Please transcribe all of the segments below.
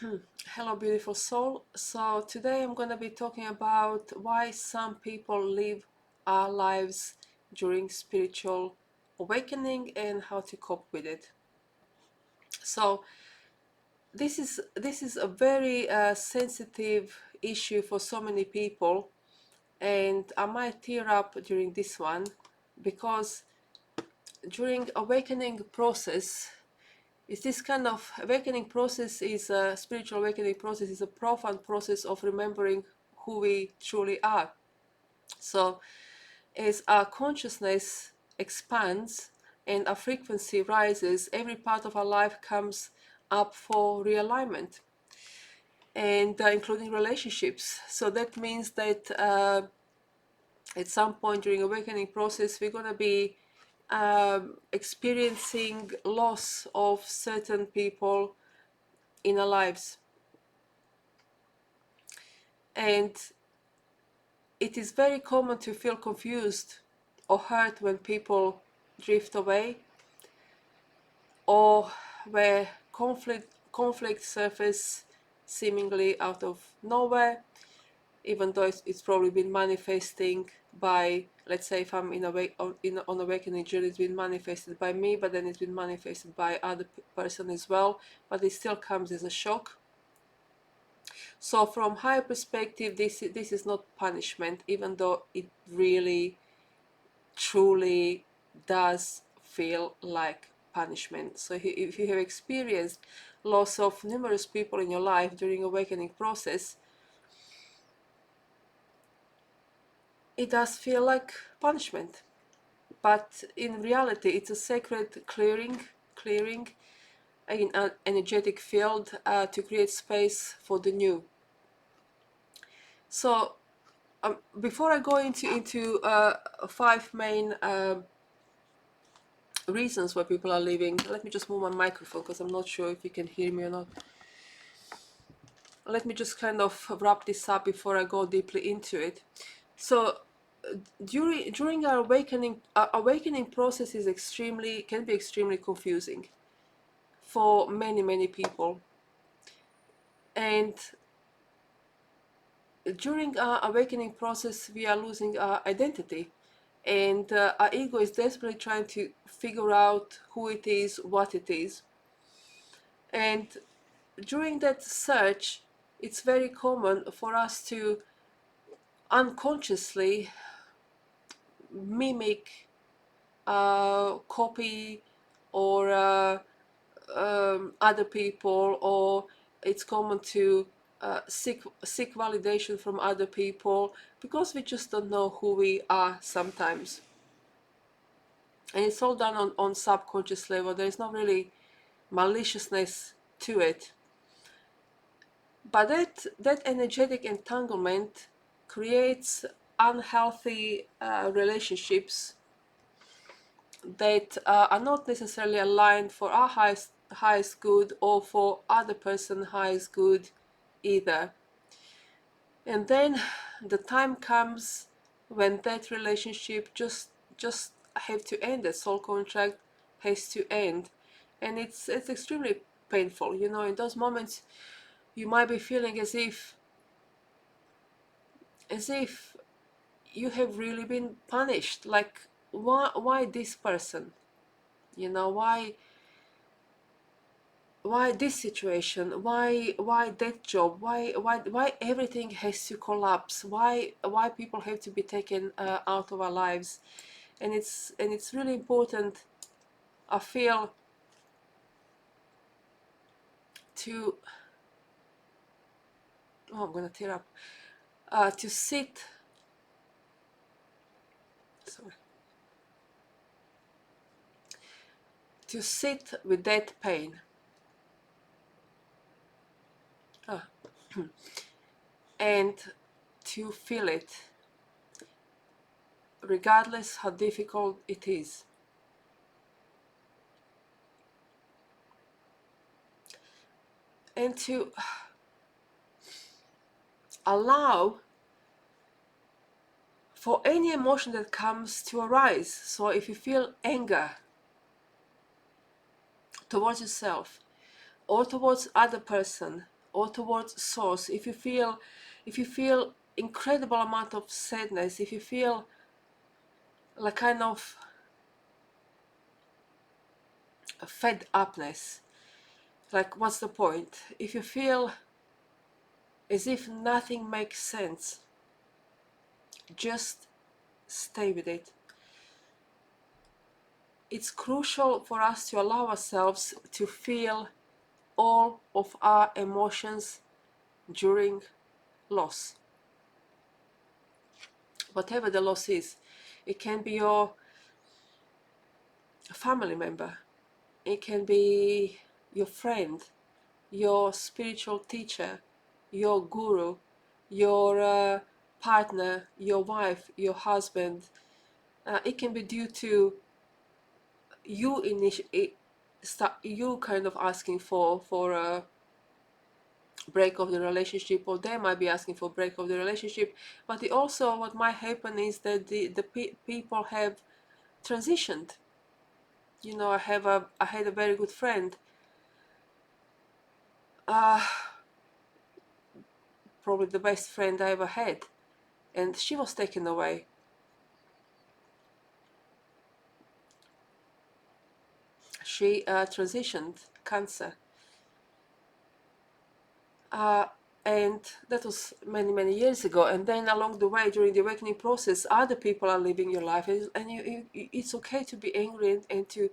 Hello, beautiful soul. So, today I'm going to be talking about why some people live our lives during spiritual awakening and how to cope with it. So, this is a very sensitive issue for so many people, and I might tear up during this one because during awakening process, is this kind of awakening process is a spiritual awakening process is a profound process of remembering who we truly are. So as our consciousness expands and our frequency rises, every part of our life comes up for realignment, and including relationships. So that means that at some point during awakening process we're going to be experiencing loss of certain people in our lives. And it is very common to feel confused or hurt when people drift away, or where conflict surface seemingly out of nowhere, even though it's probably been manifesting by, let's say, if I'm on awakening journey, it's been manifested by me, but then it's been manifested by other person as well, but it still comes as a shock. So from higher perspective, this is not punishment, even though it really truly does feel like punishment. So if you have experienced loss of numerous people in your life during awakening process, it does feel like punishment. But in reality, it's a sacred clearing in an energetic field to create space for the new. So before I go into 5 main reasons why people are leaving, let me just move my microphone because I'm not sure if you can hear me or not. Let me just kind of wrap this up before I go deeply into it. So during our awakening process can be extremely confusing for many people. And during our awakening process we are losing our identity, and our ego is desperately trying to figure out who it is, what it is. And during that search, it's very common for us to unconsciously mimic, copy, or other people, or it's common to seek validation from other people because we just don't know who we are sometimes. And it's all done on subconscious level. There is not really maliciousness to it. But that energetic entanglement creates unhealthy relationships that are not necessarily aligned for our highest good or for other person's highest good either. And then the time comes when that relationship just have to end. The soul contract has to end, and it's extremely painful. In those moments you might be feeling as if you have really been punished. Like, why this person? Why this situation? Why that job? Why everything has to collapse? Why people have to be taken out of our lives? And it's really important, I feel, to I'm gonna tear up. To sit sorry to sit with that pain. Ah. And to feel it, regardless how difficult it is. And to allow for any emotion that comes to arise. So if you feel anger towards yourself or towards other person or towards source, if you feel incredible amount of sadness, if you feel like kind of a fed upness, like what's the point? If you feel as if nothing makes sense, just stay with it. It's crucial for us to allow ourselves to feel all of our emotions during loss. Whatever the loss is, it can be your family member, it can be your friend, your spiritual teacher, your guru, your partner, your wife, your husband. It can be due to you you kind of asking for a break of the relationship, or they might be asking for break of the relationship. But it also, what might happen is that the people have transitioned. You know, I had a very good friend, probably the best friend I ever had, and she was taken away. She transitioned, cancer, and that was many years ago. And then along the way, during the awakening process, other people are living your life, and it's okay to be angry, and to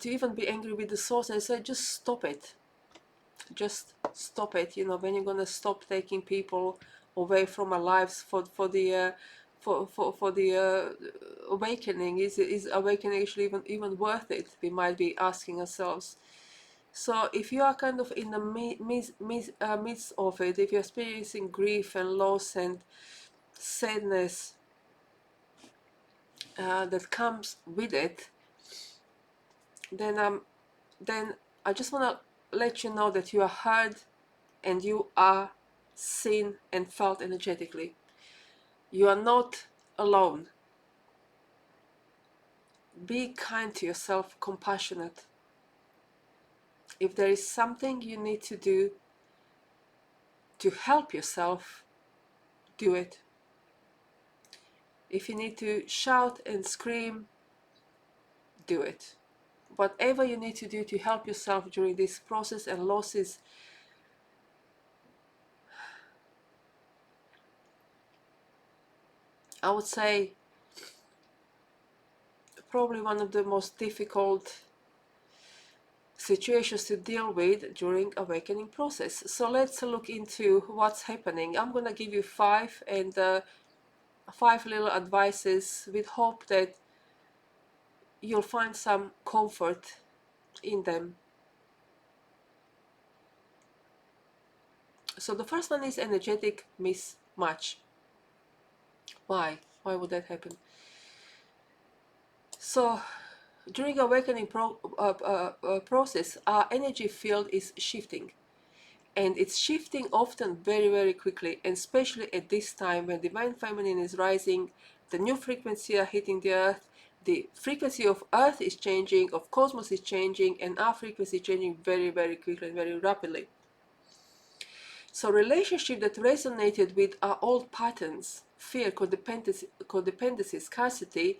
even be angry with the source and say, just stop it, just stop it. You know, when you're gonna stop taking people away from our lives for the awakening? Is awakening actually even worth it? We might be asking ourselves. So if you are kind of in the midst of it, if you're experiencing grief and loss and sadness that comes with it, then I just want to let you know that you are heard and you are seen and felt energetically. You are not alone. Be kind to yourself, compassionate. If there is something you need to do to help yourself, do it. If you need to shout and scream, do it. Whatever you need to do to help yourself during this process and losses, I would say probably one of the most difficult situations to deal with during awakening process. So let's look into what's happening. I'm gonna give you five little advices with hope that you'll find some comfort in them. So the first one is energetic mismatch. Why would that happen? So during awakening process, our energy field is shifting, and it's shifting often very quickly, and especially at this time when divine feminine is rising, the new frequency are hitting the earth, the frequency of earth is changing, of cosmos is changing, and our frequency is changing very quickly and very rapidly. So relationship that resonated with our old patterns, fear, codependency, scarcity,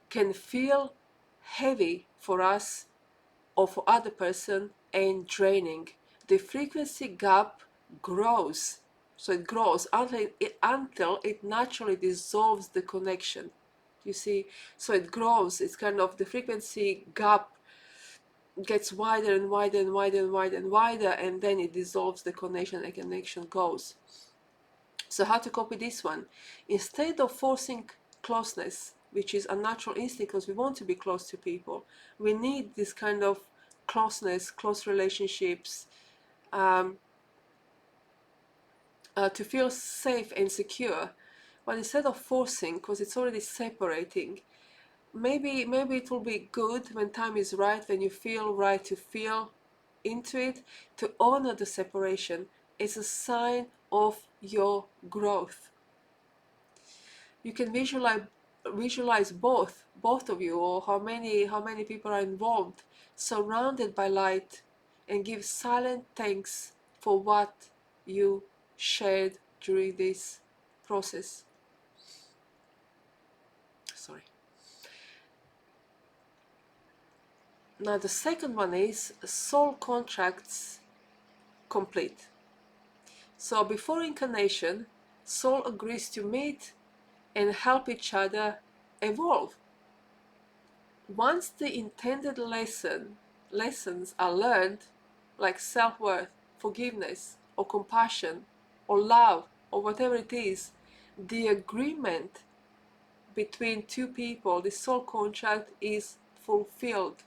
can feel heavy for us or for other person and draining. The frequency gap grows. So it grows until it naturally dissolves the connection. You see, so it grows. It's kind of the frequency gap gets wider and wider and wider and wider and wider, and then it dissolves the connection and connection goes. So how to cope with this one? Instead of forcing closeness, which is a natural instinct because we want to be close to people, we need this kind of closeness, close relationships, to feel safe and secure. But instead of forcing, because it's already separating, maybe it will be good when time is right, when you feel right to feel into it, to honor the separation. It's a sign of your growth. You can visualize both of you, or how many people are involved, surrounded by light, and give silent thanks for what you shared during this process. Sorry. Now the second one is soul contracts complete. So before incarnation, soul agrees to meet and help each other evolve. Once the intended lessons are learned, like self-worth, forgiveness, or compassion, or love, or whatever it is, the agreement between two people, the soul contract, is fulfilled,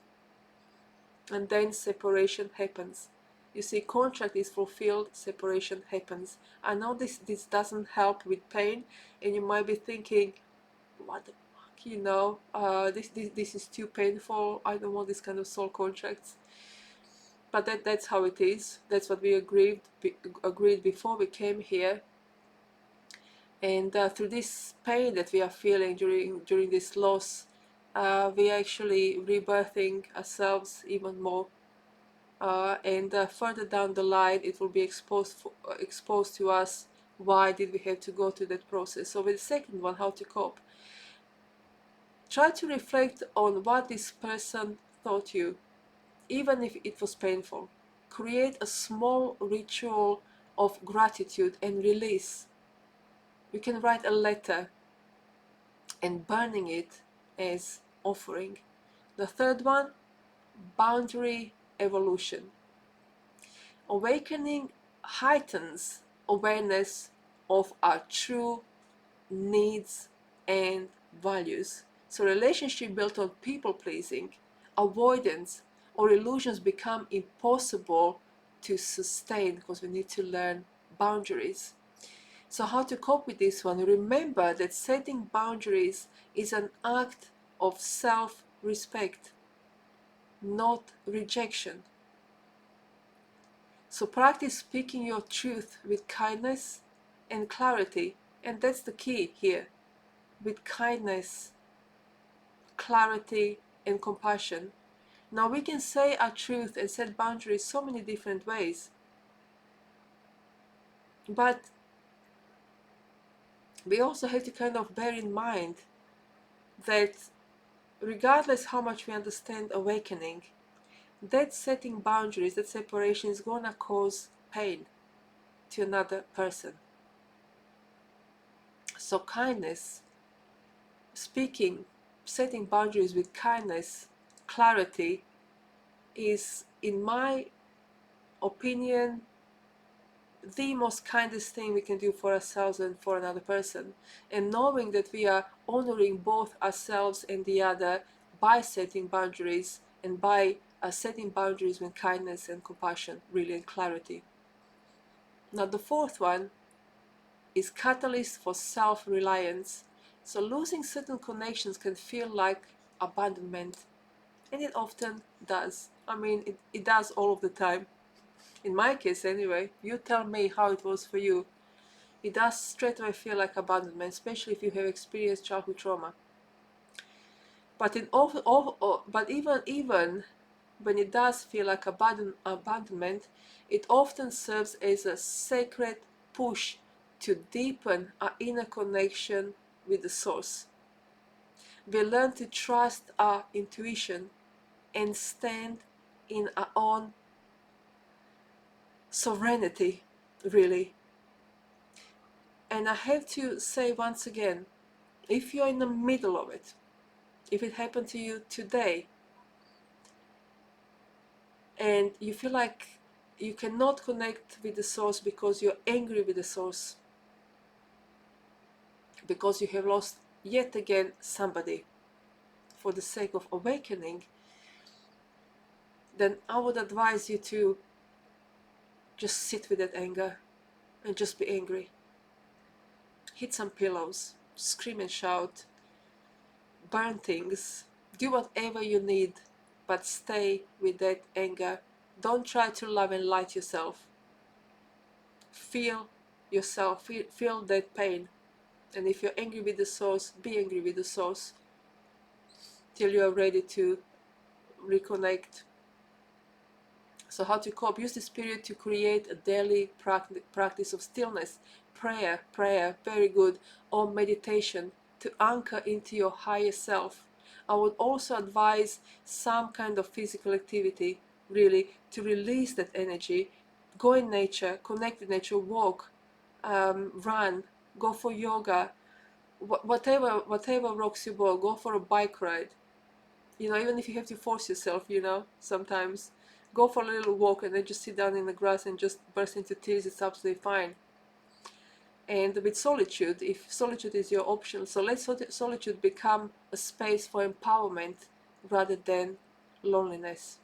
and then separation happens. You see, contract is fulfilled, separation happens. I know this doesn't help with pain, and you might be thinking, what the fuck, this is too painful, I don't want this kind of soul contracts. But that's how it is. That's what we agreed before we came here. And through this pain that we are feeling during this loss, we are actually rebirthing ourselves even more. And further down the line, it will be exposed to us why did we have to go through that process. So with the second one, how to cope, try to reflect on what this person taught you, even if it was painful. Create a small ritual of gratitude and release. You can write a letter and burning it as offering. The third one, boundary evolution. Awakening heightens awareness of our true needs and values. So relationship built on people pleasing, avoidance, or illusions become impossible to sustain because we need to learn boundaries. So how to cope with this one? Remember that setting boundaries is an act of self-respect, not rejection. So practice speaking your truth with kindness and clarity. And that's the key here. With kindness, clarity, and compassion. Now we can say our truth and set boundaries so many different ways. But we also have to kind of bear in mind that regardless how much we understand awakening, that setting boundaries, that separation is gonna cause pain to another person. So kindness, speaking, setting boundaries with kindness, clarity, is, in my opinion, the most kindest thing we can do for ourselves and for another person. And knowing that we are honoring both ourselves and the other by setting boundaries, and by setting boundaries with kindness and compassion, really, and clarity. Now the fourth one is catalyst for self-reliance. So losing certain connections can feel like abandonment, and it often does. I mean, it does all of the time. In my case anyway, you tell me how it was for you. It does straight away feel like abandonment, especially if you have experienced childhood trauma. But even when it does feel like abandonment, it often serves as a sacred push to deepen our inner connection with the source. We learn to trust our intuition and stand in our own sovereignty, really. And I have to say once again, if you're in the middle of it, if it happened to you today, and you feel like you cannot connect with the source because you're angry with the source, because you have lost yet again somebody, for the sake of awakening, then I would advise you to just sit with that anger and just be angry. Hit some pillows, scream and shout, burn things, do whatever you need, but stay with that anger. Don't try to love and light yourself. Feel yourself, feel that pain. And if you're angry with the source, be angry with the source till you're ready to reconnect. So how to cope? Use this period to create a daily practice of stillness, prayer, very good, or meditation to anchor into your higher self. I would also advise some kind of physical activity, really, to release that energy. Go in nature, connect with nature, walk, run, go for yoga, whatever rocks your boat. Go for a bike ride. Even if you have to force yourself, sometimes go for a little walk and then just sit down in the grass and just burst into tears. It's absolutely fine. And with solitude, if solitude is your option, so let solitude become a space for empowerment rather than loneliness.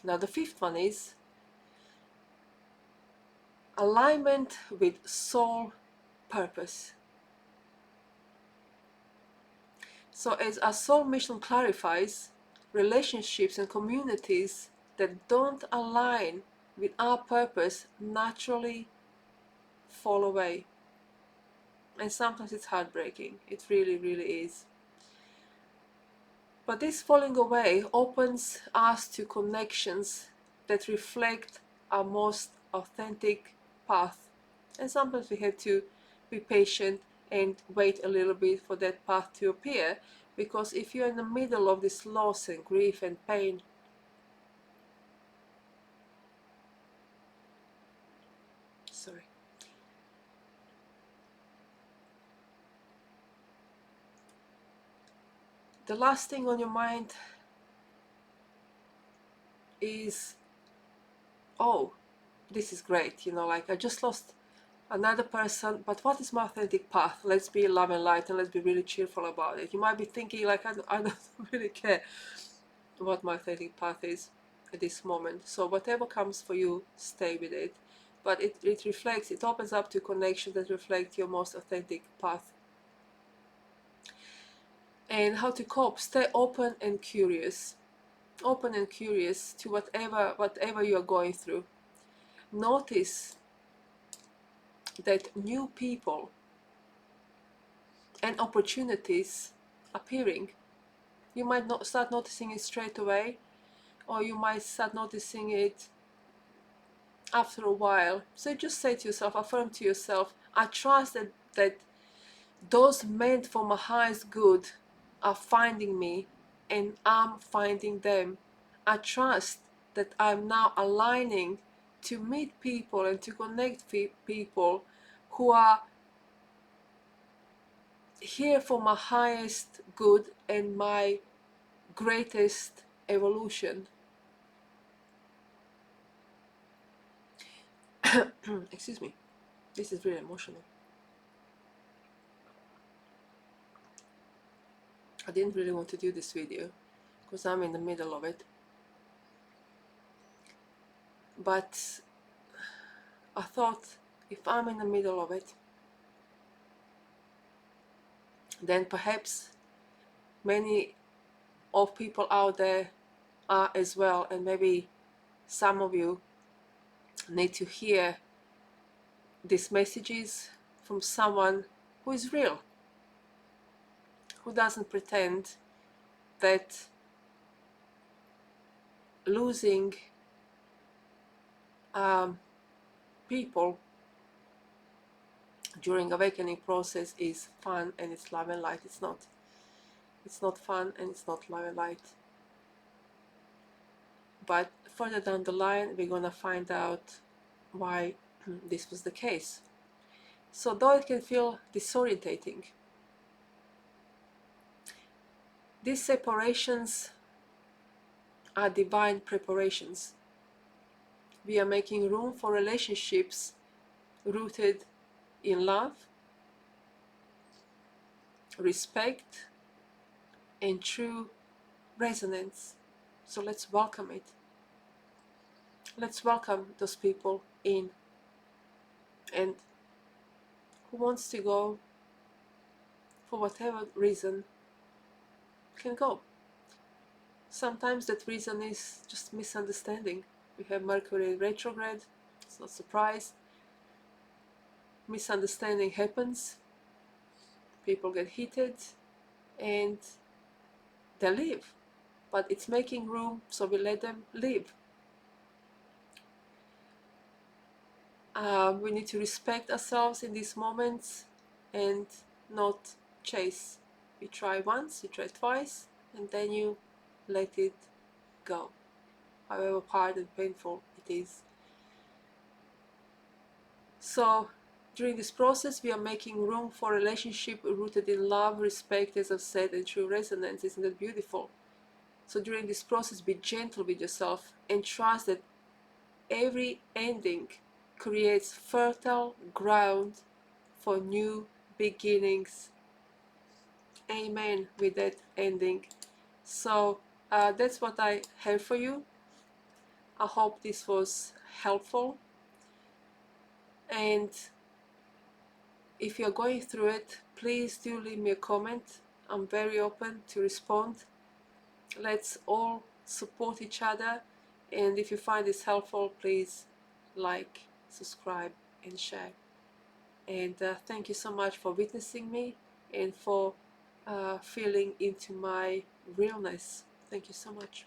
Now the fifth one is alignment with soul purpose. So as our soul mission clarifies, relationships and communities that don't align with our purpose naturally fall away. And sometimes it's heartbreaking. It really, really is. But this falling away opens us to connections that reflect our most authentic path. And sometimes we have to be patient and wait a little bit for that path to appear, because if you're in the middle of this loss and grief and pain, the last thing on your mind is, oh, this is great, like I just lost another person, but what is my authentic path? Let's be love and light, and let's be really cheerful about it. You might be thinking, like, I don't really care what my authentic path is at this moment. So whatever comes for you, stay with it. But it reflects, it opens up to connections that reflect your most authentic path. And how to cope? Stay open and curious. Open and curious to whatever you are going through. Notice that new people and opportunities appearing. You might not start noticing it straight away, or you might start noticing it after a while. So just say to yourself, affirm to yourself, I trust that those meant for my highest good are finding me and I'm finding them. I trust that I'm now aligning to meet people and to connect with people who are here for my highest good and my greatest evolution. Excuse me, this is really emotional. I didn't really want to do this video because I'm in the middle of it, but I thought if I'm in the middle of it, then perhaps many of people out there are as well, and maybe some of you need to hear these messages from someone who is real, who doesn't pretend that losing people during awakening process is fun and it's love and light. It's not. It's not fun and it's not love and light. But further down the line, we're gonna find out why this was the case. So though it can feel disorientating, these separations are divine preparations. We are making room for relationships rooted in love, respect, and true resonance. So let's welcome it. Let's welcome those people in. And who wants to go, for whatever reason, can go. Sometimes that reason is just misunderstanding. We have Mercury retrograde, it's not a surprise. Misunderstanding happens, people get heated, and they leave. but it's making room, so we let them live. We need to respect ourselves in these moments and not chase. You try once, you try twice, and then you let it go, however hard and painful it is. So during this process, we are making room for a relationship rooted in love, respect, as I've said, and true resonance. Isn't that beautiful? So during this process, be gentle with yourself and trust that every ending creates fertile ground for new beginnings. Amen with that ending. So that's what I have for you. I hope this was helpful. And if you're going through it, please do leave me a comment. I'm very open to respond. Let's all support each other. And if you find this helpful, please like, subscribe, and share. And thank you so much for witnessing me and for feeling into my realness. Thank you so much.